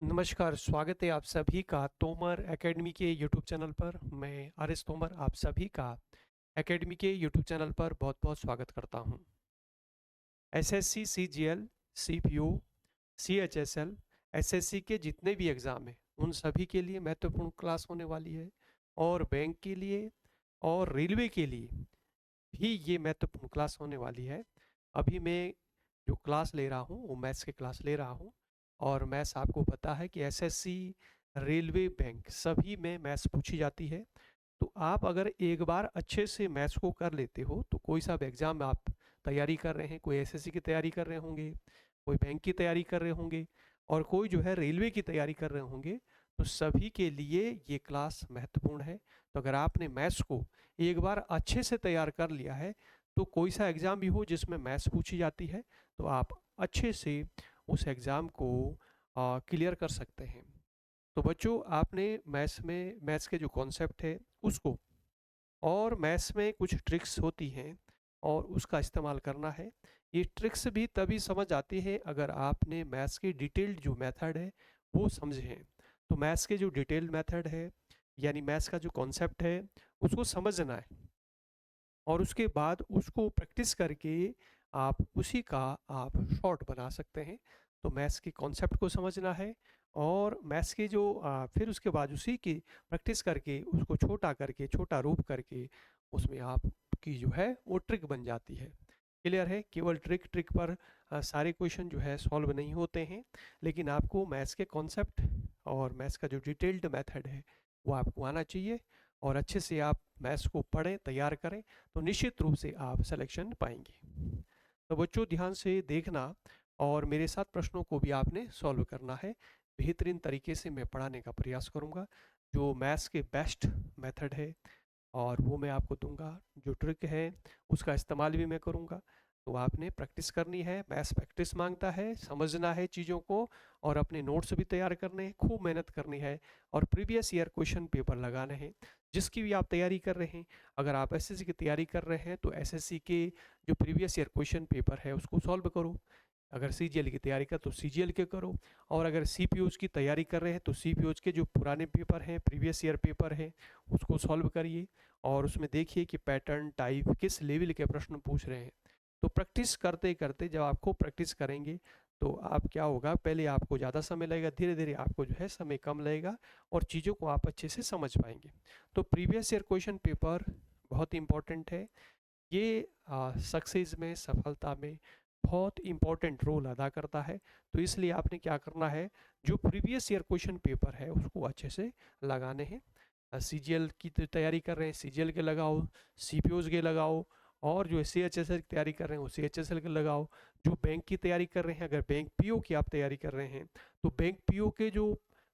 नमस्कार, स्वागत है आप सभी का तोमर एकेडमी के यूट्यूब चैनल पर। मैं आर.एस. तोमर आप सभी का एकेडमी के यूट्यूब चैनल पर बहुत-बहुत स्वागत करता हूं। SSC, CGL, CPO, CHSL, SSC के जितने भी एग्ज़ाम हैं, उन सभी के लिए महत्वपूर्ण क्लास होने वाली है और बैंक के लिए और रेलवे के लिए भी ये महत्वपूर्ण क्लास होने वाली है। अभी मैं जो क्लास ले रहा हूँ, वो मैथ्स की क्लास ले रहा हूँ और मैथ्स आपको पता है कि एसएससी, रेलवे, बैंक सभी में मैथ्स पूछी जाती है। तो आप अगर एक बार अच्छे से मैथ्स को कर लेते हो, तो कोई सा भी एग्ज़ाम आप तैयारी कर रहे हैं, कोई एसएससी की तैयारी कर रहे होंगे, कोई बैंक की तैयारी कर रहे होंगे और कोई जो है रेलवे की तैयारी कर रहे होंगे, तो सभी के लिए ये क्लास महत्वपूर्ण है। तो अगर आपने मैथ्स को एक बार अच्छे से तैयार कर लिया है, तो कोई सा एग्ज़ाम भी हो जिसमें मैथ्स पूछी जाती है, तो आप अच्छे से उस एग्ज़ाम को क्लियर कर सकते हैं। तो बच्चों, आपने मैथ्स के जो कॉन्सेप्ट है उसको और मैथ्स में कुछ ट्रिक्स होती हैं और उसका इस्तेमाल करना है। ये ट्रिक्स भी तभी समझ आती है अगर आपने मैथ्स के डिटेल्ड जो मेथड है वो समझे हैं। तो मैथ्स के जो डिटेल्ड मेथड है यानी मैथ्स का जो कॉन्सेप्ट है उसको समझना है और उसके बाद उसको प्रैक्टिस करके आप उसी का आप शॉर्ट बना सकते हैं। तो मैथ्स के कॉन्सेप्ट को समझना है और मैथ्स के जो फिर उसके बाद उसी की प्रैक्टिस करके उसको छोटा करके छोटा रूप करके उसमें आपकी जो है वो ट्रिक बन जाती है। क्लियर है? केवल ट्रिक ट्रिक पर सारे क्वेश्चन जो है सॉल्व नहीं होते हैं, लेकिन आपको मैथ्स के कॉन्सेप्ट और मैथ्स का जो डिटेल्ड मेथड है वो आपको आना चाहिए और अच्छे से आप मैथ्स को पढ़ें, तैयार करें, तो निश्चित रूप से आप सिलेक्शन पाएंगे। तो बच्चों, ध्यान से देखना और मेरे साथ प्रश्नों को भी आपने सॉल्व करना है। बेहतरीन तरीके से मैं पढ़ाने का प्रयास करूंगा। जो मैथ्स के बेस्ट मेथड है और वो मैं आपको दूंगा, जो ट्रिक है उसका इस्तेमाल भी मैं करूंगा। तो आपने प्रैक्टिस करनी है, मैथ्स प्रैक्टिस मांगता है, समझना है चीज़ों को और अपने नोट्स भी तैयार करने हैं, खूब मेहनत करनी है और प्रीवियस ईयर क्वेश्चन पेपर लगाने हैं। जिसकी भी आप तैयारी कर रहे हैं, अगर आप एसएससी की तैयारी कर रहे हैं तो एसएससी के जो प्रीवियस ईयर क्वेश्चन पेपर है उसको सॉल्व करो। अगर सीजीएल की तैयारी कर तो सीजीएल के करो और अगर सीपीओज की तैयारी कर रहे हैं तो सीपीओज के जो पुराने पेपर हैं, प्रीवियस ईयर पेपर है, उसको सॉल्व करिए और उसमें देखिए कि पैटर्न टाइप किस लेवल के प्रश्न पूछ रहे हैं। तो प्रैक्टिस करते करते जब आप खूब प्रैक्टिस करेंगे तो आप क्या होगा, पहले आपको ज़्यादा समय लगेगा, धीरे धीरे आपको जो है समय कम लगेगा और चीज़ों को आप अच्छे से समझ पाएंगे। तो प्रीवियस ईयर क्वेश्चन पेपर बहुत इंपॉर्टेंट है। ये सक्सेस में, सफलता में बहुत इंपॉर्टेंट रोल अदा करता है। तो इसलिए आपने क्या करना है, जो प्रीवियस ईयर क्वेश्चन पेपर है उसको अच्छे से लगाने हैं। सीजीएल की तैयारी कर रहे हैं, सीजीएल के लगाओ, सीपीओज के लगाओ और जो सीएचएसएल की तैयारी कर रहे हैं वो सीएचएसएल के लगाओ। जो बैंक की तैयारी कर रहे हैं, अगर बैंक पीओ की आप तैयारी कर रहे हैं तो बैंक पीओ के जो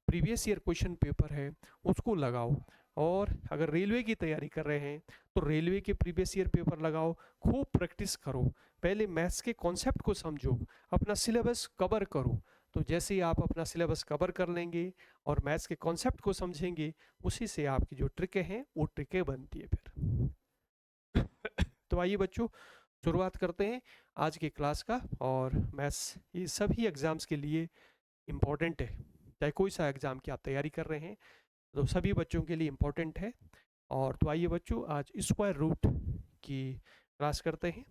प्रीवियस ईयर क्वेश्चन पेपर है उसको लगाओ और अगर रेलवे की तैयारी कर रहे हैं तो रेलवे के प्रीवियस ईयर पेपर लगाओ। खूब प्रैक्टिस करो, पहले मैथ्स के कॉन्सेप्ट को समझो, अपना सिलेबस कवर करो। तो जैसे ही आप अपना सिलेबस कवर कर लेंगे और मैथ्स के कॉन्सेप्ट को समझेंगे, उसी से आपकी जो ट्रिकें हैं वो ट्रिकें बनती है फिर। तो आइए बच्चों, शुरुआत करते हैं आज की क्लास का। और मैथ्स ये सभी एग्जाम्स के लिए इम्पोर्टेंट है, चाहे कोई सा एग्ज़ाम की आप तैयारी कर रहे हैं तो सभी बच्चों के लिए इम्पोर्टेंट है। और तो आइए बच्चों, आज स्क्वायर रूट की क्लास करते हैं।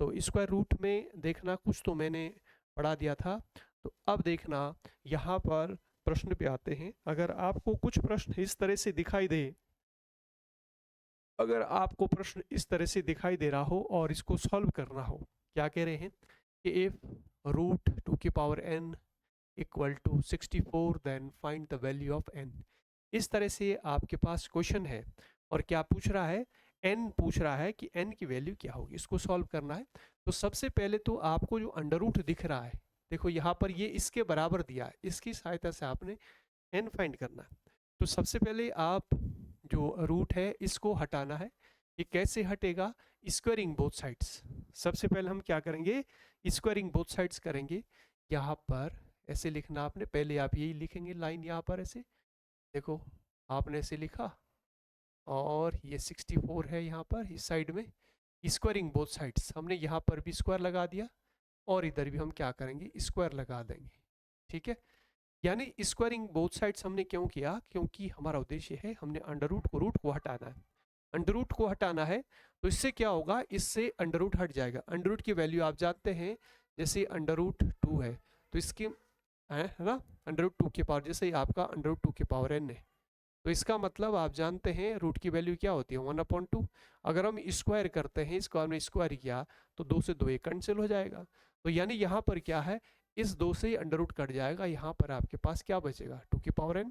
तो स्क्वायर रूट में देखना, कुछ तो मैंने पढ़ा दिया था, तो अब देखना यहाँ पर प्रश्न पे आते हैं। अगर आपको कुछ प्रश्न इस तरह से दिखाई दे, अगर आपको प्रश्न इस तरह से दिखाई दे रहा हो और इसको सॉल्व करना हो, क्या कह रहे हैं कि इफ रूट 2 की power n equal to 64 then find the value of n। इस तरह से आपके पास क्वेश्चन है और क्या पूछ रहा है, n पूछ रहा है कि n की वैल्यू क्या होगी, इसको सॉल्व करना है। तो सबसे पहले तो आपको जो अंडर रूट दिख रहा है, देखो यहाँ पर ये इसके बराबर दिया है, इसकी सहायता से आपने n फाइंड करना है। तो सबसे पहले आप जो रूट है इसको हटाना है। ये कैसे हटेगा, स्क्वायरिंग बोथ साइड्स। सबसे पहले हम क्या करेंगे, स्क्वायरिंग बोथ साइड्स करेंगे। यहाँ पर ऐसे लिखना आपने, पहले आप यही लिखेंगे लाइन यहाँ पर ऐसे, देखो आपने ऐसे लिखा और ये 64 है यहाँ पर इस साइड में, स्क्वायरिंग बोथ साइड्स, हमने यहाँ पर भी स्क्वायर लगा दिया और इधर भी हम क्या करेंगे, स्क्वायर लगा देंगे। ठीक है, यानी स्क्वायरिंग बोथ साइड्स हमने क्यों किया, क्योंकि हमारा उद्देश्य है हमने अंडर रूट को हटाना है। अंडर रूट को हटाना है तो इससे क्या होगा, इससे अंडर रूट हट जाएगा। अंडर रूट की वैल्यू आप जानते हैं, जैसे अंडर रूट 2 है तो इसकी है ना, अंडर रूट 2 की पावर, जैसे आपका अंडर रूट 2 की पावर n है, तो इसका मतलब आप जानते हैं रूट की वैल्यू क्या होती है 1/2। अगर हम स्क्वायर करते हैं, इसको हमने स्क्वायर किया तो 2 से 2 कैंसिल हो जाएगा। तो यानी यहाँ पर क्या है, इस 2 से ही अंडर रूट कट जाएगा, यहाँ पर आपके पास क्या बचेगा 2 की पावर n।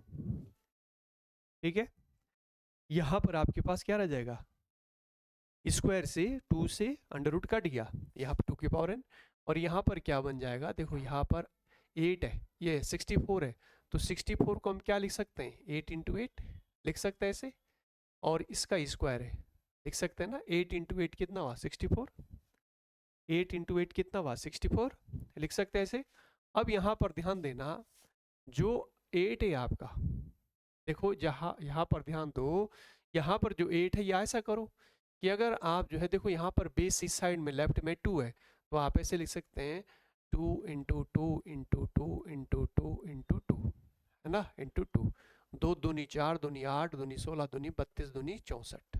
ठीक है, यहाँ पर आपके पास क्या रह जाएगा, स्क्वायर से 2 से अंडर रूट कट गया, यहाँ पर 2 की पावर n। और यहाँ पर क्या बन जाएगा, देखो यहाँ पर 8 है, ये 64 है, तो 64 को हम क्या लिख सकते हैं 8 × 8 लिख सकते हैं ऐसे, और इसका स्क्वायर है लिख सकते हैं ना, 8 × 8 कितना हुआ 64, 8 × 8 कितना हुआ 64 लिख सकते हैं ऐसे। अब यहाँ पर ध्यान देना, जो 8 है आपका, देखो जहाँ यहाँ पर ध्यान दो, यहाँ पर जो 8 है या ऐसा करो कि अगर आप जो है देखो यहाँ पर बेस इस साइड में लेफ्ट में 2 है, तो आप ऐसे लिख सकते हैं 2 × 2 × 2 × 2 × 2 है ना, × 2, 2 दूनी 4, दूनी 8, दूनी 16, दूनी 32, दूनी 64।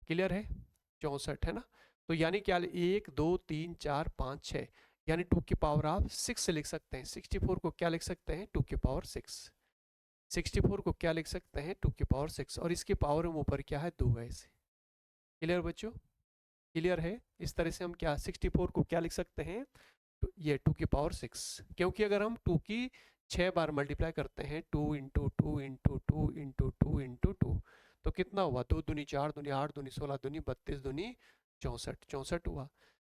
क्लियर है, 64 है ना। तो यानी क्या, 1 2 3 4 5 6, यानी 2 की पावर आप 6 से लिख सकते हैं। 64 को क्या लिख सकते हैं 2 की पावर 6, 64 को क्या लिख सकते हैं 2 की पावर 6, और इसकी पावर में ऊपर क्या है 2 है ऐसे। क्लियर बच्चों, क्लियर है। इस तरह से हम क्या 64 को क्या लिख सकते हैं, तो ये 2 की पावर 6, क्योंकि अगर हम 2 की 6 बार मल्टीप्लाई करते हैं 2 × 2 × 2 × 2 × 2, तो कितना हुआ 2 दूनी 4, दूनी 8, दूनी 16, दूनी 32, दूनी 64, 64 हुआ।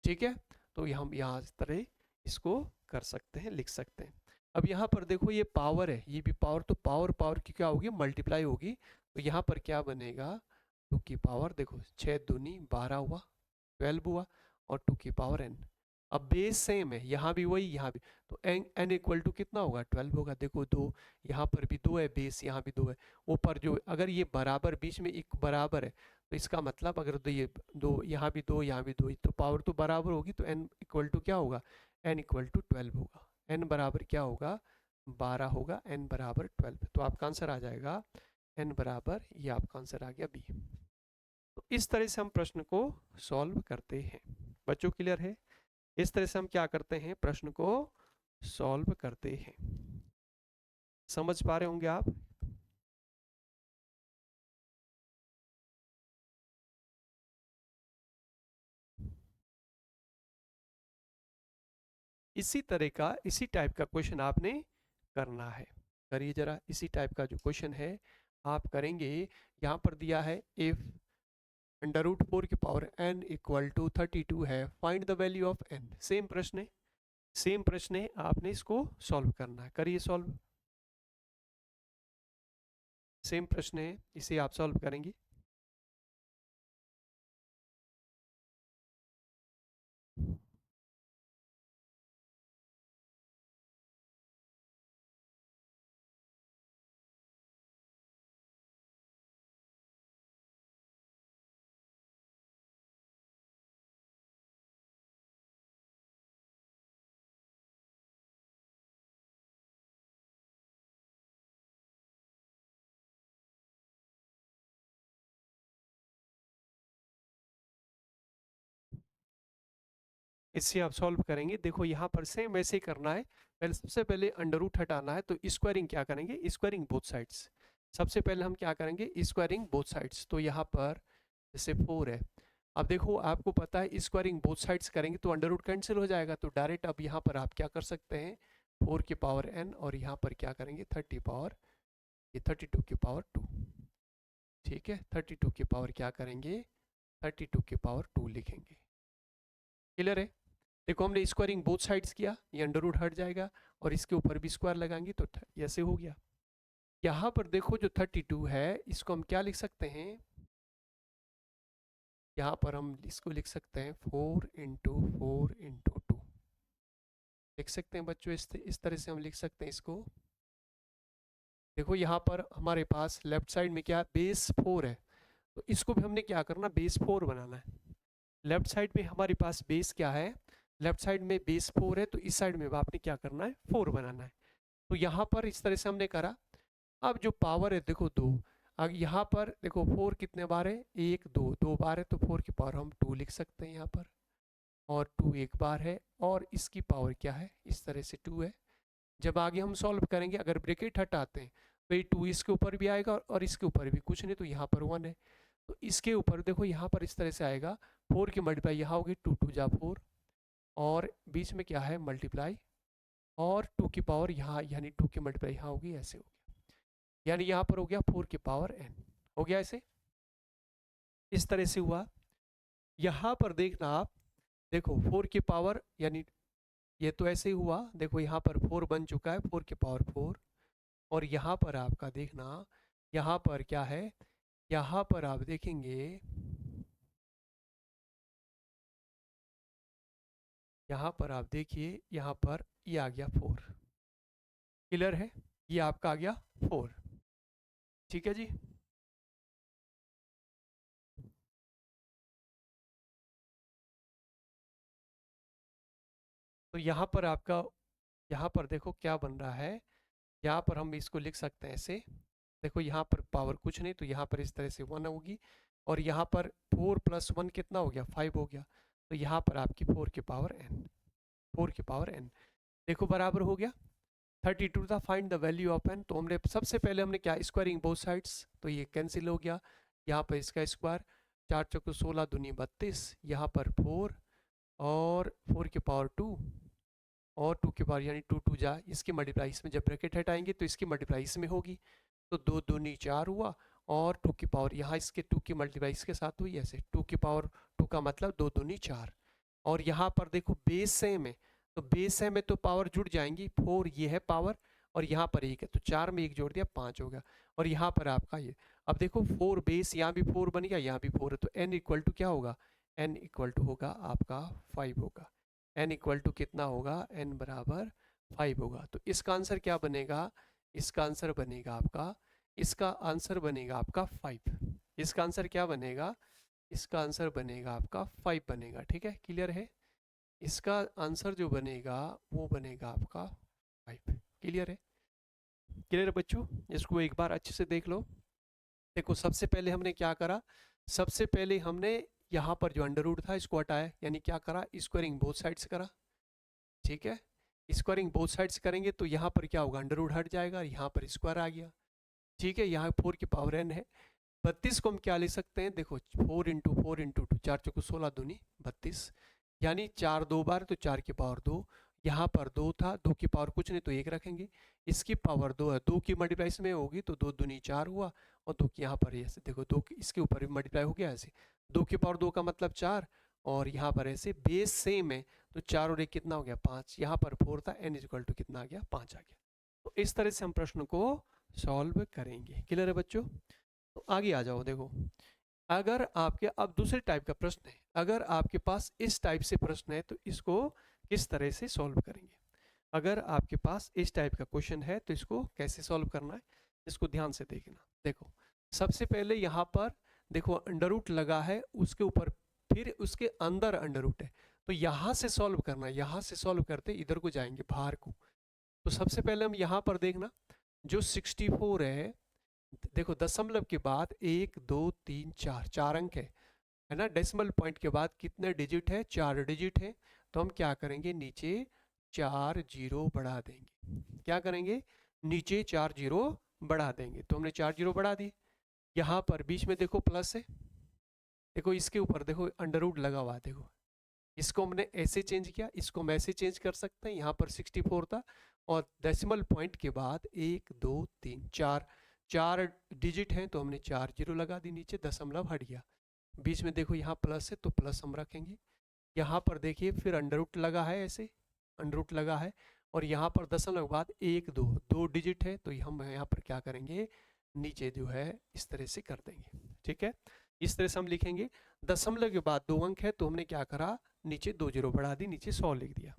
ठीक है, तो हम यहाँ इस तरह इसको कर सकते हैं, लिख सकते हैं। अब यहाँ पर देखो ये पावर है, ये भी पावर, तो पावर पावर की क्या होगी मल्टीप्लाई होगी, तो यहाँ पर क्या बनेगा 2 की पावर, देखो 6 दूनी 12 हुआ, 12 हुआ, और 2 की पावर n। अब बेस सेम है, यहाँ भी वही यहाँ भी, तो n इक्वल टू कितना होगा 12 होगा। देखो 2, यहाँ पर भी 2 है, बेस यहाँ भी 2 है, ऊपर जो अगर ये बराबर बीच में एक बराबर है, तो इसका मतलब अगर तो ये 2 यहाँ भी 2 यहाँ भी 2, तो पावर तो बराबर होगी, तो n इक्वल टू क्या होगा, n इक्वल टू 12 होगा। n बराबर क्या होगा 12 होगा, n बराबर 12, तो आपका आंसर आ जाएगा n बराबर, ये आपका आंसर आ गया बी। तो इस तरह से हम प्रश्न को सॉल्व करते हैं। बच्चों क्लियर है, इस तरह से हम क्या करते हैं प्रश्न को सॉल्व करते हैं। समझ पा रहे होंगे आप। इसी तरह का इसी टाइप का क्वेश्चन आपने करना है, करिए जरा। इसी टाइप का जो क्वेश्चन है आप करेंगे। यहाँ पर दिया है इफ अंडर रूट 4 की पावर n इक्वल टू 32 है, find the value of n। Same प्रश्न है, सेम प्रश्न है, आपने इसको सॉल्व करना है। करिए सॉल्व, सेम प्रश्न है, इसे आप सॉल्व करेंगे। इससे आप सॉल्व करेंगे। देखो यहाँ पर सेम वैसे ही करना है। पहले सबसे पहले अंडर रूट हटाना है, तो स्क्वायरिंग क्या करेंगे, स्क्वायरिंग बोथ साइड्स। सबसे पहले हम क्या करेंगे स्क्वायरिंग बोथ साइड्स। तो यहाँ पर जैसे 4 है, अब देखो आपको पता है स्क्वायरिंग बोथ साइड्स करेंगे तो अंडर रूट कैंसिल हो जाएगा, तो डायरेक्ट अब यहाँ पर आप क्या कर सकते हैं 4 की पावर n, और यहाँ पर क्या करेंगे 30 पावर, ये 32 की पावर 2। ठीक है, 32 की पावर क्या करेंगे 32 की पावर 2 लिखेंगे। क्लियर है। देखो हमने स्क्वायरिंग बोथ साइड्स किया, ये अंडर रूट हट जाएगा, और इसके ऊपर भी स्क्वायर लगाएंगे तो ऐसे हो गया। यहाँ पर देखो जो 32 है इसको हम क्या लिख सकते हैं, यहाँ पर हम इसको लिख सकते हैं 4 × 4 × 2 लिख सकते हैं बच्चों। इस तरह से हम लिख सकते हैं इसको। देखो यहाँ पर हमारे पास लेफ्ट साइड में क्या बेस 4 है, तो इसको भी हमने क्या करना बेस 4 बनाना है। लेफ्ट साइड में हमारे पास बेस क्या है, लेफ्ट साइड में बेस 4 है, तो इस साइड में आपने क्या करना है 4 बनाना है। तो यहाँ पर इस तरह से हमने करा। अब जो पावर है देखो 2, अब यहाँ पर देखो 4 कितने बार है, 1 2 2 बार है, तो 4 की पावर हम 2 लिख सकते हैं यहाँ पर, और 2 एक बार है, और इसकी पावर क्या है, इस तरह से 2 है। जब आगे हम सॉल्व करेंगे, अगर ब्रैकेट हटाते हैं तो ये 2 इसके ऊपर भी आएगा और इसके ऊपर भी, कुछ नहीं तो यहाँ पर 1 है, तो इसके ऊपर देखो यहाँ पर इस तरह से आएगा, 4 की मल्टीप्लाई यहाँ होगी, 2 2 जा 4, और बीच में क्या है मल्टीप्लाई, और 2 की पावर यहाँ, यानी 2 की मल्टीप्लाई यहाँ होगी, ऐसे हो गया, यानी यहाँ पर हो गया 4 की पावर n, हो गया ऐसे, इस तरह से हुआ। यहाँ पर देखना आप, देखो 4 की पावर, यानी ये तो ऐसे ही हुआ, देखो यहाँ पर 4 बन चुका है, 4 की पावर 4, और यहाँ पर आपका देखना, यहाँ पर क्या है, यहाँ पर आप देखेंगे, यहाँ पर आप देखिए, यहाँ पर ये आ गया 4, क्लियर है, ये आपका आ गया 4, ठीक है जी। तो यहाँ पर आपका, यहाँ पर देखो क्या बन रहा है, यहाँ पर हम इसको लिख सकते हैं ऐसे, देखो यहाँ पर पावर कुछ नहीं, तो यहाँ पर इस तरह से 1 होगी, और यहाँ पर 4 + 1 कितना हो गया, 5 हो गया, तो यहाँ पर आपकी 4 की पावर n, 4 की पावर n, देखो बराबर हो गया 32 था। Find the value of n, तो हमने सबसे पहले हमने क्या, स्क्वायरिंग बोथ साइड्स, तो ये कैंसिल हो गया, यहाँ पर इसका स्क्वायर, 4 चौको 16 दूनी 32, यहाँ पर 4, और 4 की पावर 2, और 2 की पावर यानी 2 2 जा, इसकी मल्टीप्लाई इसमें, जब ब्रैकेट हटाएंगे तो इसकी मल्टीप्लाई इसमें होगी, तो 2 दूनी 4 हुआ, और 2 की पावर यहाँ इसके 2 की मल्टीप्लाई इसके साथ हुई, ऐसे 2 की पावर 2 का मतलब 2 दूनी 4, और यहाँ पर देखो बेस सेम है, तो बेस सेम है तो पावर जुड़ जाएंगी, 4 ये है पावर, और यहाँ पर 1 है, तो 4 में 1 जोड़ दिया 5 हो गया, और यहाँ पर आपका ये, अब देखो 4 बेस, यहाँ भी 4 बन गया, यहाँ भी 4 है, तो n इक्वल टू क्या होगा, n इक्वल टू होगा आपका 5 होगा, n इक्वल टू कितना होगा, n बराबर 5 होगा, तो इसका आंसर क्या बनेगा, इसका आंसर बनेगा आपका, इसका आंसर बनेगा आपका 5, इसका आंसर क्या बनेगा, इसका आंसर बनेगा आपका 5 बनेगा, ठीक है, क्लियर है, इसका आंसर जो बनेगा वो बनेगा आपका 5, क्लियर है, क्लियर है बच्चों, इसको एक बार अच्छे से देख लो। देखो सबसे पहले हमने क्या करा, सबसे पहले हमने यहाँ पर जो अंडर रूट था इसको हटाया, यानी क्या करा, स्क्वायरिंग बोथ साइड्स करा, ठीक है, स्क्वायरिंग बोथ साइड्स करेंगे तो यहाँ पर क्या होगा, अंडर रूट हट जाएगा, यहाँ पर स्क्वायर आ गया, ठीक है, यहाँ 4 की पावर n है, 32 को हम क्या ले सकते हैं, देखो 4 इंटू 4 इंटू 2, 4 चौको 16 दूनी 32, यानी 4 2 बार, तो 4 की पावर 2, यहाँ पर 2 था, 2 की पावर कुछ नहीं तो 1 रखेंगे, इसकी पावर 2 है, 2 की मल्टीप्लाई इसमें होगी तो 2 दूनी 4 हुआ, और 2 की यहाँ पर ऐसे देखो 2 इसके ऊपर भी मल्टीप्लाई हो गया, ऐसे 2 की पावर 2 का मतलब 4, और यहाँ पर ऐसे बेस सेम है, तो 4 और 1 कितना हो गया 5, यहाँ पर 4 था, n इक्वल टू कितना आ गया 5 आ गया, तो इस तरह से हम प्रश्न को सॉल्व करेंगे, क्लियर है बच्चों। तो आगे आ जाओ, देखो अगर आपके, अब दूसरे टाइप का प्रश्न है, अगर आपके पास इस टाइप से प्रश्न है तो इसको किस तरह से सॉल्व करेंगे, अगर आपके पास इस टाइप का क्वेश्चन है तो इसको कैसे सॉल्व करना है, इसको ध्यान से देखना। देखो सबसे पहले यहाँ पर देखो अंडर रूट लगा है, उसके ऊपर फिर उसके अंदर अंडर रूट है, तो यहाँ से सॉल्व करना है, यहाँ से सॉल्व करते इधर को जाएंगे बाहर को, तो सबसे पहले हम यहाँ पर देखना, जो 64 है, देखो दशमलव के बाद 1 2 3 4 4 अंक है ना, डेसिमल पॉइंट के बाद कितने डिजिट है, 4 डिजिट है, तो हम क्या करेंगे, नीचे 4 जीरो बढ़ा देंगे, क्या करेंगे, नीचे 4 जीरो बढ़ा देंगे, तो हमने 4 जीरो बढ़ा दिए, यहाँ पर बीच में देखो प्लस है, देखो इसके ऊपर देखो अंडर रूट लगा हुआ है, देखो इसको हमने ऐसे चेंज किया, इसको हम ऐसे चेंज कर सकते हैं, यहाँ पर 64 था, और डेसिमल पॉइंट के बाद 1 2 3 4 4 डिजिट हैं, तो हमने 4 जीरो लगा दी, नीचे दशमलव हट गया, बीच में देखो यहाँ प्लस है तो प्लस हम रखेंगे, यहाँ पर देखिए फिर अंडर रूट लगा है, ऐसे अंडर रूट लगा है, और यहाँ पर दशमलव के बाद 1 2 2 डिजिट है, तो हम यहाँ पर क्या करेंगे, नीचे जो है इस तरह से कर देंगे, ठीक है, इस तरह से हम लिखेंगे, दशमलव के बाद 2 अंक है, तो हमने क्या करा, नीचे 2 जीरो बढ़ा दी, नीचे 100 लिख दिया,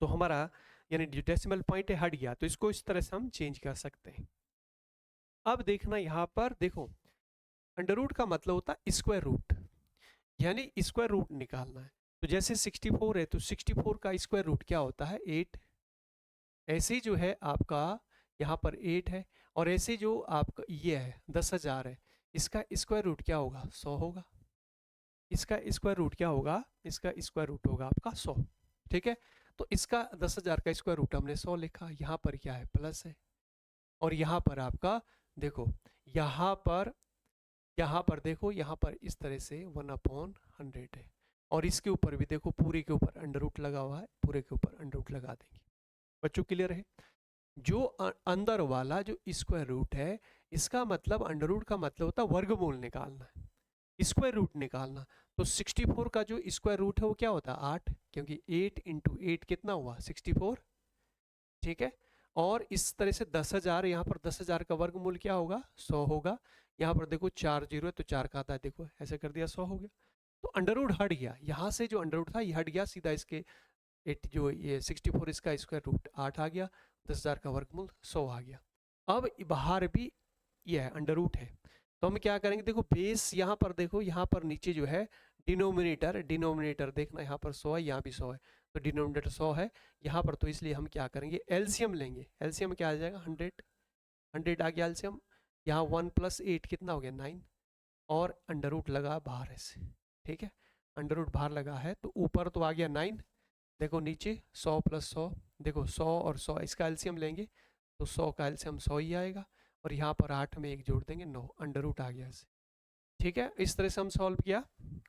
तो हमारा यानी जो डेसिमल पॉइंट है हट गया, तो इसको इस तरह से हम चेंज कर सकते हैं। अब देखना यहाँ पर देखो, अंडर रूट का मतलब होता है स्क्वायर रूट, यानी स्क्वायर रूट निकालना है, तो जैसे 64 है तो 64 का स्क्वायर रूट क्या होता है 8, ऐसे ही जो है आपका यहाँ पर 8 है, और ऐसे जो आपका ये है 10,000 है, इसका स्क्वायर रूट क्या होगा? 100 होगा। इसका स्क्वायर रूट क्या होगा? इसका स्क्वायर रूट होगा आपका 100। ठीक है, तो इसका 10,000 का स्क्वायर रूट हमने 100 लिखा। यहाँ पर क्या है? प्लस है। और यहाँ पर आपका देखो, यहाँ पर देखो, यहाँ पर इस तरह से 1/100 है, और इसके ऊपर भी देखो, पूरे के ऊपर अंडर रूट लगा हुआ है, पूरे के ऊपर अंडर रूट लगा देंगे। बच्चों क्लियर है? जो अंदर वाला जो स्क्वायर रूट है, इसका मतलब अंडर रूट का मतलब होता है वर्गमूल निकालना है, स्क्वायर रूट निकालना। तो 64 का जो स्क्वायर रूट है वो क्या होता है? 8, क्योंकि 8 इंटू 8 कितना हुआ? 64। ठीक है, और इस तरह से 10,000, यहाँ पर 10,000 का वर्गमूल क्या होगा? 100 होगा। यहाँ पर देखो 4 जीरो है, तो 4 का आता है, देखो ऐसे कर दिया, 100 हो गया। तो अंडर रूट हट गया, यहाँ से जो अंडर रूट था ये हट गया, सीधा इसके 8 जो ये 64 इसका स्क्वायर रूट 8 आ गया, 10,000 का वर्गमूल 100 आ गया। अब बाहर भी ये है अंडर रूट है, तो हम क्या करेंगे? देखो बेस यहाँ पर देखो, यहाँ पर नीचे जो है डिनोमिनेटर देखना, यहाँ पर 100 है, यहाँ भी 100 है, तो डिनोमिनेटर 100 है यहाँ पर, तो इसलिए हम क्या करेंगे? एलसीएम लेंगे। एलसीएम क्या आ जाएगा? 100 आ गया एलसीएम। यहाँ 1 + 8 कितना हो गया? 9, और अंडर रूट लगा बाहर ऐसे। ठीक है, अंडर रूट बाहर लगा है, तो ऊपर तो आ गया 9, देखो नीचे 100 + 100, देखो 100 और 100 इसका एलसीएम लेंगे, तो 100 का एलसीएम 100 ही आएगा, और यहाँ पर 8 में 1 जोड़ देंगे, 9, अंडर रूट आ गया ऐसे। ठीक है, इस तरह से हम सॉल्व किया,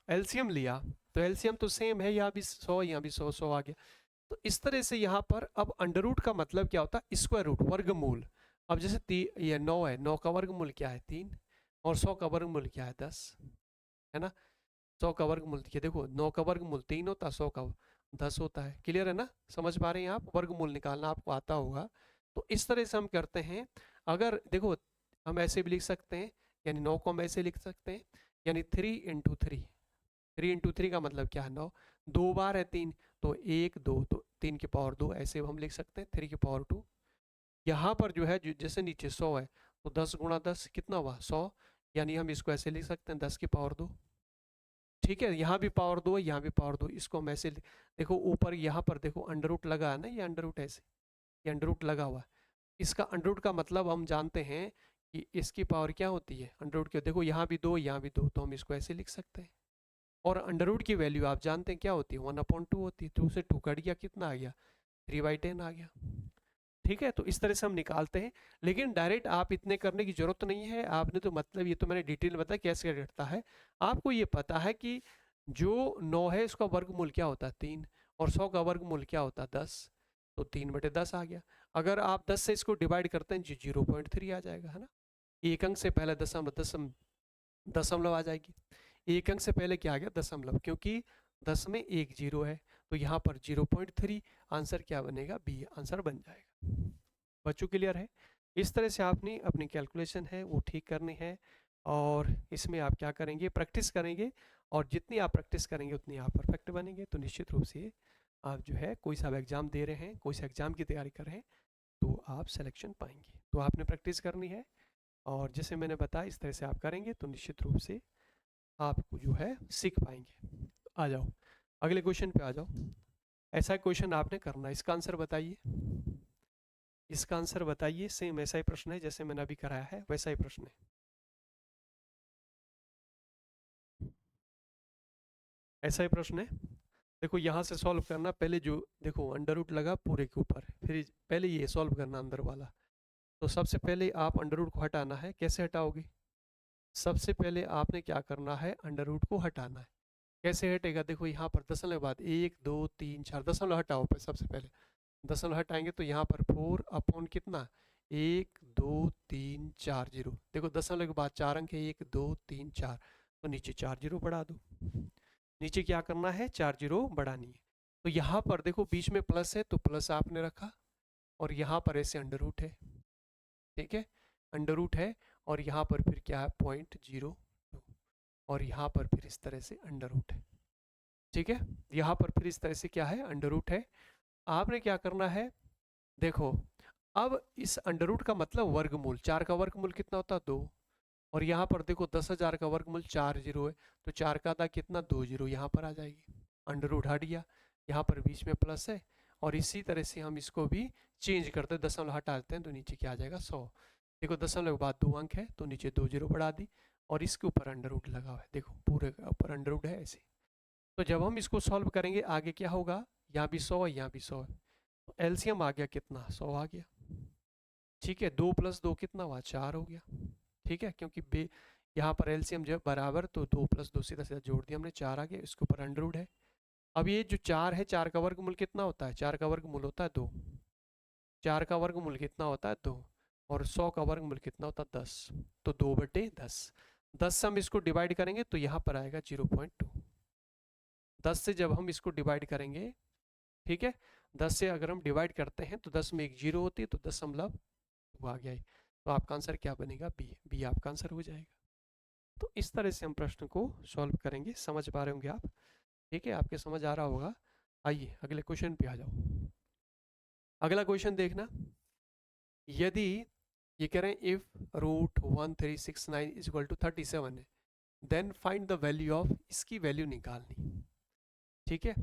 एलसीएम लिया, तो एलसीएम तो सेम है, यहाँ भी 100, यहाँ भी 100, 100 आ गया। तो इस तरह से यहाँ पर अब अंडर रूट का मतलब क्या होता है? स्क्वायर रूट, वर्गमूल। अब जैसे ये 9 है, 9 का वर्गमूल क्या है? 3, और 100 का वर्गमूल क्या है? 10, है ना? 100 का वर्गमूल ये देखो, 9 का वर्गमूल 3 होता है, 100 का 10 होता है। क्लियर है ना? समझ पा रहे हैं आप? वर्गमूल निकालना आपको आता होगा। तो इस तरह से हम करते हैं। अगर देखो, हम ऐसे भी लिख सकते हैं, यानी 9 को हम ऐसे लिख सकते हैं, यानी 3 × 3 का मतलब क्या है? 9, 2 बार है 3, तो 1 2, तो 3 की पावर 2, ऐसे हम लिख सकते हैं 3 की पावर 2। यहाँ पर जो है जैसे नीचे 100 है, तो 10 × 10 कितना हुआ? 100, यानी हम इसको ऐसे लिख सकते हैं 10 की पावर 2। ठीक है, यहाँ भी पावर 2 है, यहाँ भी पावर 2, इसको हम ऐसे देखो, ऊपर यहाँ पर देखो अंडर रूट लगा है ना, ये अंडर रूट ऐसे, ये अंडर रूट लगा हुआ है। इसका अंडर रूट का मतलब हम जानते हैं कि इसकी पावर क्या होती है? अंडर रूट की, देखो यहाँ भी 2, यहाँ भी 2, तो हम इसको ऐसे लिख सकते हैं। और अंडर रूट की वैल्यू आप जानते हैं क्या होती है? 1/2 होती है, 2 से 2 कट गया, कितना आ गया? 3/10 आ गया। ठीक है, तो इस तरह से हम निकालते हैं, लेकिन डायरेक्ट आप इतने करने की जरूरत नहीं है। आपने तो मतलब ये तो मैंने डिटेल बताया कैसे करता है। आपको ये पता है कि जो 9 है इसका वर्गमूल क्या होता है? 3, और 100 का वर्गमूल क्या होता है? 10, तो 3/10 आ गया। अगर आप 10 से इसको डिवाइड करते हैं, 0.3 आ जाएगा, है ना? एक अंक से पहले दशमलव आ जाएगी। एक अंक से पहले क्या आ गया? दशमलव, क्योंकि 10 में 1 0 है, तो यहाँ पर 0.3, आंसर क्या बनेगा? बी आंसर बन जाएगा। बच्चों क्लियर है? इस तरह से आपने अपनी कैलकुलेशन है वो ठीक करनी है, और इसमें आप क्या करेंगे? प्रैक्टिस करेंगे, और जितनी आप प्रैक्टिस करेंगे उतनी आप परफेक्ट बनेंगे। तो निश्चित रूप से आप जो है कोई सा एग्ज़ाम दे रहे हैं, कोई सा एग्ज़ाम की तैयारी कर रहे हैं, तो आप सिलेक्शन पाएंगे। तो आपने प्रैक्टिस करनी है, और जैसे मैंने बताया इस तरह से आप करेंगे तो निश्चित रूप से आपको जो है सीख पाएंगे। आ जाओ अगले क्वेश्चन पे आ जाओ। ऐसा क्वेश्चन आपने करना है, इसका आंसर बताइए। इसका आंसर बताइए। सेम ऐसा ही प्रश्न है जैसे मैंने अभी कराया है, वैसा ही प्रश्न है। ऐसा ही प्रश्न है। देखो यहाँ से सॉल्व करना, पहले जो देखो अंडर रूट लगा पूरे के ऊपर, फिर पहले ये सॉल्व करना अंदर वाला। तो सबसे पहले आप अंडर रूट को हटाना है। कैसे हटाओगे? सबसे पहले आपने क्या करना है? अंडर रूट को हटाना है। कैसे हटेगा? देखो यहाँ पर दशमलव के बाद 1 2 3 4 दशमलव हटाओ पे सबसे पहले। दशमलव हटाएंगे तो यहाँ पर 4 कितना? 1 2 3 4 0। देखो दशमलव के बाद 4 अंक है, 1 2 3 4, तो नीचे 4 0 बढ़ा दो। नीचे क्या करना है? 4 0 बढ़ानी है। तो यहाँ पर देखो बीच में प्लस है, तो प्लस आपने रखा, और यहाँ पर ऐसे अंडर रूट है। ठीक है, अंडर रूट है, और यहाँ पर फिर क्या है? 0.02, और यहाँ पर फिर इस तरह से अंडर रूट है। ठीक है, यहाँ पर फिर इस तरह से क्या है? अंडर रूट है। आपने क्या करना है? देखो अब इस अंडर रूट का मतलब वर्गमूल, 4 का वर्गमूल कितना होता है? 2, और यहाँ पर देखो 10,000 का वर्गमूल 4 0 है, तो 4 का आधा कितना? 2 0, यहाँ पर आ जाएगी। अंडर रूट हट गया, यहाँ पर बीच में प्लस है, और इसी तरह से हम इसको भी चेंज करते हैं, दशमलव हटा देते हैं तो नीचे क्या आ जाएगा 100। देखो दशमलव के बाद 2 अंक है तो नीचे 2 जीरो बढ़ा दी और इसके ऊपर अंडर रूट लगा हुआ है, देखो पूरे के ऊपर अंडर रूट है ऐसे। तो जब हम इसको सॉल्व करेंगे आगे क्या होगा, यहाँ भी 100 है यहाँ भी 100 है, तो एलसीएम आ गया कितना 100 आ गया। ठीक है, 2 + 2 कितना हुआ 4 हो गया। ठीक है, क्योंकि यहाँ पर एलसीएम जो है बराबर, तो 2 + 2 सीधा सीधा जोड़ दिया हमने 4 आ गया, इसके ऊपर अंडर रूट है। अब ये जो 4 है 4 का वर्गमूल कितना होता है, 4 का वर्गमूल होता है 2, 4 का वर्गमूल कितना होता है 2, और 100 का वर्गमूल कितना होता है 10, तो 2/10। 10 से हम इसको डिवाइड करेंगे तो यहाँ पर आएगा 0.2। 10 से जब हम इसको डिवाइड करेंगे, ठीक है, 10 से अगर हम डिवाइड करते हैं तो 10 में एक जीरो होती है तो दशमलव आ गया है। तो आपका आंसर क्या बनेगा, बी आपका आंसर हो जाएगा। तो इस तरह से हम प्रश्न को सॉल्व करेंगे, समझ पा रहे होंगे आप। ठीक है, आपके समझ आ रहा होगा। आइए अगले क्वेश्चन पे आ जाओ। अगला क्वेश्चन देखना, यदि ये कह रहे हैं इफ √1369 = 37 है, then find the value of, इसकी वैल्यू निकालनी। ठीक है,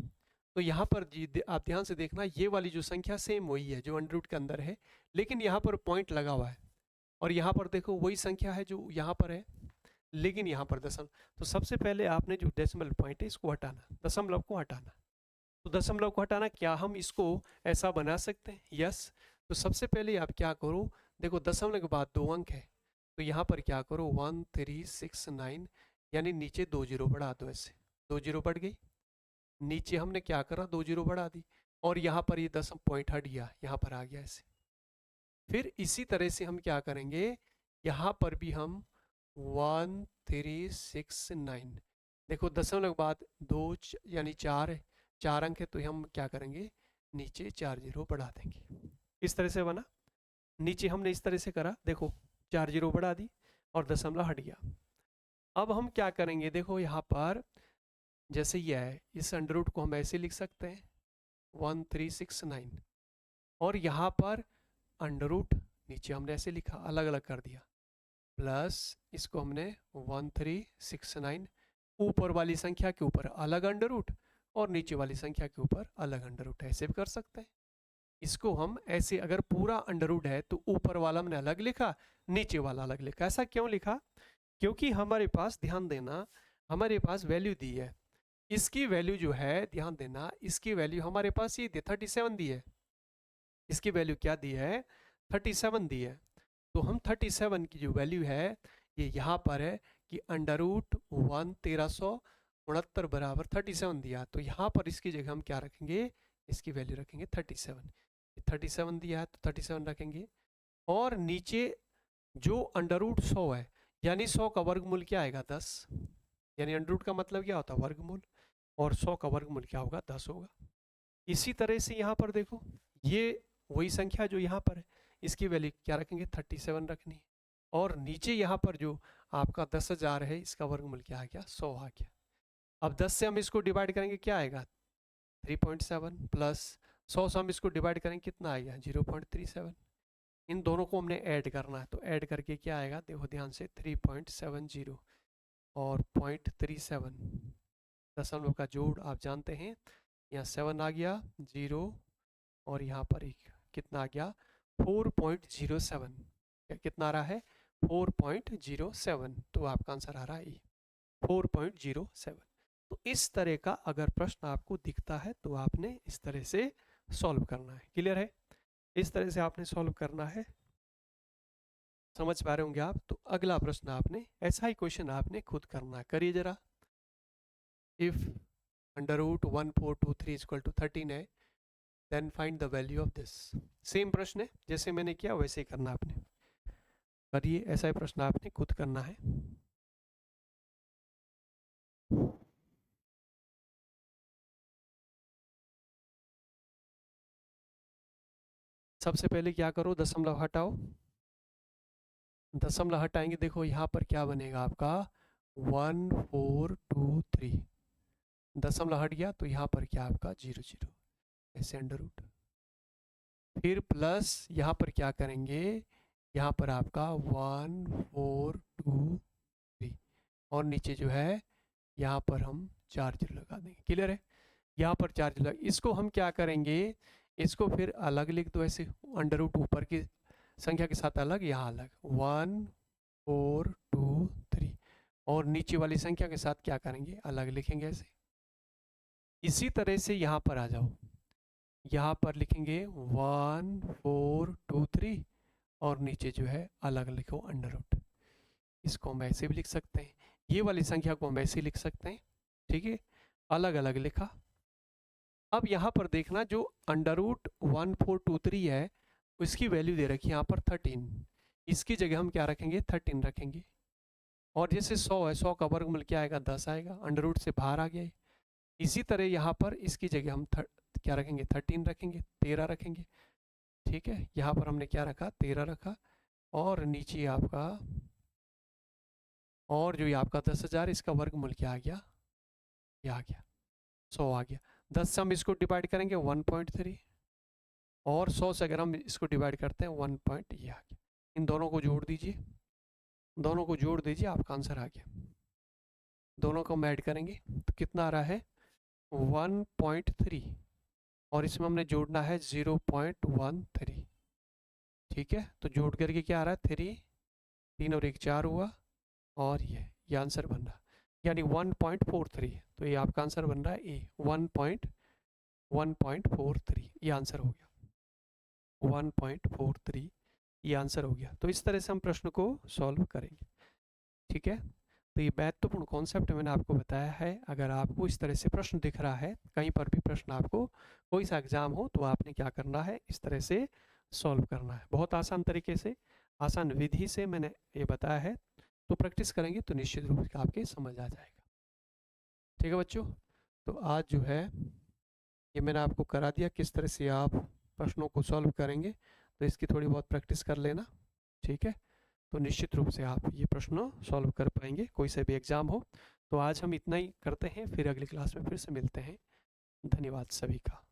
तो यहाँ पर आप ध्यान से देखना, ये वाली जो संख्या सेम वही है जो अंडर रूट के अंदर है, लेकिन यहाँ पर पॉइंट लगा हुआ है, और यहाँ पर देखो वही संख्या है जो यहाँ पर है, लेकिन यहाँ पर दशमलव। तो सबसे पहले आपने जो डेसिमल पॉइंट है इसको हटाना, दशमलव को हटाना। तो दशमलव को हटाना, क्या हम इसको ऐसा बना सकते हैं, यस। तो सबसे पहले आप क्या करो, देखो दशमलव के बाद 2 अंक है, तो यहाँ पर क्या करो 1369, यानी नीचे 2 जीरो बढ़ा दो, ऐसे 2 जीरो बढ़ गई, नीचे हमने क्या करा 2 जीरो बढ़ा दी, और यहाँ पर ये दशम पॉइंट हट गया, यहाँ पर आ गया ऐसे। फिर इसी तरह से हम क्या करेंगे, यहाँ पर भी हम 1369, देखो दशमलव के बाद 2 यानी 4 है, 4 अंक है, तो हम क्या करेंगे नीचे 4 जीरो बढ़ा देंगे। इस तरह से बना, नीचे हमने इस तरह से करा, देखो 4 जीरो बढ़ा दी और दशमलव हट गया। अब हम क्या करेंगे, देखो यहाँ पर जैसे ये है, इस अंडर रूट को हम ऐसे लिख सकते हैं 1369, और यहाँ पर अंडर रूट नीचे हमने ऐसे लिखा, अलग अलग कर दिया, प्लस इसको हमने 1369, ऊपर वाली संख्या के ऊपर अलग अंडर रूट और नीचे वाली संख्या के ऊपर अलग अंडर रूट, ऐसे भी कर सकते हैं। इसको हम ऐसे, अगर पूरा अंडर रूट है तो ऊपर वाला हमने अलग लिखा, नीचे वाला अलग लिखा। ऐसा क्यों लिखा, क्योंकि हमारे पास, ध्यान देना, हमारे पास वैल्यू दी है, इसकी वैल्यू जो है, ध्यान देना, इसकी वैल्यू हमारे पास ये 37 दी है, इसकी वैल्यू क्या दी है 37 दी है। तो हम 37 की जो वैल्यू है ये यहाँ पर है कि अंडर रूट 1369 बराबर 37 दिया, तो यहाँ पर इसकी जगह हम क्या रखेंगे, इसकी वैल्यू रखेंगे 37। 37 दिया है तो 37 रखेंगे, और नीचे जो अंडर रूट 100 है, यानी 100 का वर्गमूल क्या आएगा 10, यानी अंडर रूट का मतलब क्या होता है वर्गमूल, और 100 का वर्गमूल क्या होगा 10 होगा। इसी तरह से यहाँ पर देखो, ये वही संख्या जो यहाँ पर है, इसकी वैल्यू क्या रखेंगे 37 रखनी, और नीचे यहाँ पर जो आपका 10,000 है, इसका वर्गमूल क्या आ गया 100 आ गया। अब 10 से हम इसको डिवाइड करेंगे, क्या आएगा 3.7, प्लस 100 से हम इसको डिवाइड करेंगे, कितना आएगा 0.37। इन दोनों को हमने ऐड करना है, तो ऐड करके क्या आएगा, देखो ध्यान से 3.70 और 0.37, दशमलव का जोड़ आप जानते हैं, यहाँ 7 आ गया 0, और यहाँ पर एक कितना आ गया 4.07, कितना आ रहा है 4.07, तो आपका आंसर आ रहा है 4.07। तो इस तरह का अगर प्रश्न आपको दिखता है तो आपने इस तरह से सॉल्व करना है, क्लियर है, इस तरह से आपने सॉल्व करना है, समझ पा रहे होंगे आप। तो अगला प्रश्न आपने ऐसा ही क्वेश्चन आपने खुद करना है, करिए जरा। इफ अंडर रूट 1423 = 13 है, then find the value of this. Same प्रश्न है, जैसे मैंने किया वैसे ही करना आपने, करिए, ऐसा ही प्रश्न आपने खुद करना है। सबसे पहले क्या करो, दशमलव हटाओ, दशमलव हटाएंगे, देखो यहाँ पर क्या बनेगा आपका 1423, दशमलव हट गया तो यहाँ पर क्या आपका 00, ऐसे अंडर रूट, फिर प्लस यहाँ पर क्या करेंगे, यहाँ पर आपका 1423, और नीचे जो है यहाँ पर हम 4 जीरो लगा देंगे, क्लियर है, यहाँ पर 4 जीरो लगा। इसको हम क्या करेंगे, इसको फिर अलग लिख दो ऐसे, अंडर रूट ऊपर की संख्या के साथ अलग, यहाँ अलग, 1 4 2 3, और नीचे वाली संख्या के साथ क्या करेंगे, अलग लिखेंगे ऐसे। इसी तरह से यहाँ पर आ जाओ, यहाँ पर लिखेंगे 1 4 2 3, और नीचे जो है अलग लिखो अंडर रूट। इसको हम ऐसे भी लिख सकते हैं, ये वाली संख्या को हम ऐसे लिख सकते हैं, ठीक है, अलग अलग लिखा। अब यहाँ पर देखना, जो अंडर रूट 1 4 2 3 है, उसकी वैल्यू दे रखी है यहाँ पर 13, इसकी जगह हम क्या रखेंगे, 13 रखेंगे। और जैसे 100 है, 100 का वर्गमूल क्या आएगा, 10 आएगा, अंडर रूट से बाहर आ गया। इसी तरह यहाँ पर इसकी जगह हम क्या रखेंगे, 13 रखेंगे, 13 रखेंगे, ठीक है। यहाँ पर हमने क्या रखा, 13 रखा, और नीचे आपका, और जो ये आपका 10,000, इसका वर्गमूल क्या आ गया, ये आ गया 100 आ गया। 10 से हम इसको डिवाइड करेंगे 1.3, और 100 से अगर हम इसको डिवाइड करते हैं 1 पॉइंट, ये आ गया। इन दोनों को जोड़ दीजिए, दोनों को जोड़ दीजिए, आपका आंसर आ गया। दोनों को हम ऐड करेंगे तो कितना आ रहा है, 1.3, और इसमें हमने जोड़ना है 0.13, ठीक है। तो जोड़ करके क्या आ रहा है, 3, 3 और 1 4 हुआ, और ये आंसर बन रहा, यानी 1.43। तो ये आपका आंसर बन रहा है ए, 1.43, ये आंसर हो गया, 1.43, ये आंसर हो गया। तो इस तरह से हम प्रश्न को सॉल्व करेंगे, ठीक है। तो ये महत्वपूर्ण कॉन्सेप्ट मैंने आपको बताया है। अगर आपको इस तरह से प्रश्न दिख रहा है, कहीं पर भी प्रश्न आपको कोई सा एग्जाम हो, तो आपने क्या करना है, इस तरह से सॉल्व करना है। बहुत आसान तरीके से, आसान विधि से मैंने ये बताया है, तो प्रैक्टिस करेंगे तो निश्चित रूप से आपके समझ आ जाएगा, ठीक है बच्चों। तो आज जो है ये मैंने आपको करा दिया किस तरह से आप प्रश्नों को सॉल्व करेंगे, तो इसकी थोड़ी बहुत प्रैक्टिस कर लेना, ठीक है। तो निश्चित रूप से आप ये प्रश्न सॉल्व कर पाएंगे, कोई सा भी एग्जाम हो। तो आज हम इतना ही करते हैं, फिर अगली क्लास में फिर से मिलते हैं। धन्यवाद सभी का।